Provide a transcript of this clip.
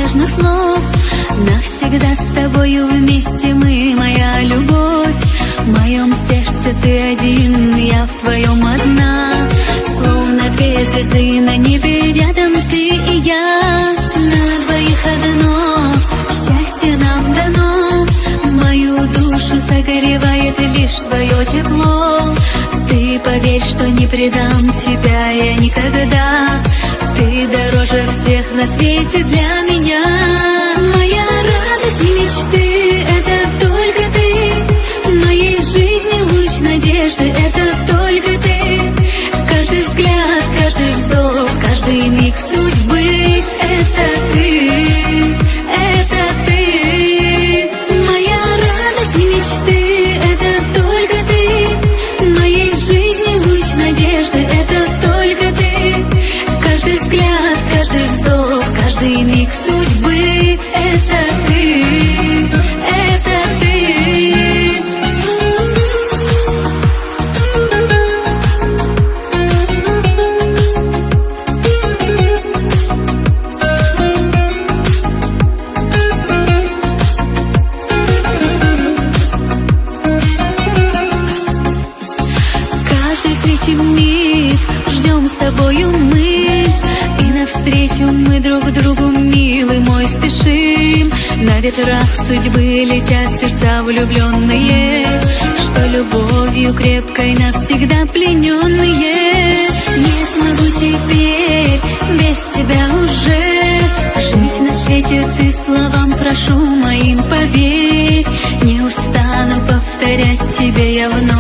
нежных слов. Навсегда с тобою вместе мы, моя любовь. В моем сердце ты один, я в твоем одна. Словно две звезды на небе, рядом ты и я. На двоих одно счастье нам дано. Мою душу согревает лишь твое тепло. Ты поверь, что не предам тебя я никогда. Ты дороже всех на свете для меня. Моя радость и мечты — это только ты. В моей жизни луч надежды — это только ты. Каждый взгляд, каждый вздох, каждый миг судьбы — это ты, это ты. Моя радость и мечты — это только ты. В моей жизни луч надежды — это только ты. Каждый взгляд, каждый вздох, каждый миг судьбы — это ты, это ты. Каждой встречи миг ждем с тобою мы. И навстречу мы друг другу, милый мой, спешим. На ветрах судьбы летят сердца влюбленные, что любовью крепкой навсегда плененные. Не смогу теперь без тебя уже жить на свете, ты словам прошу моим поверь. Не устану повторять тебе я вновь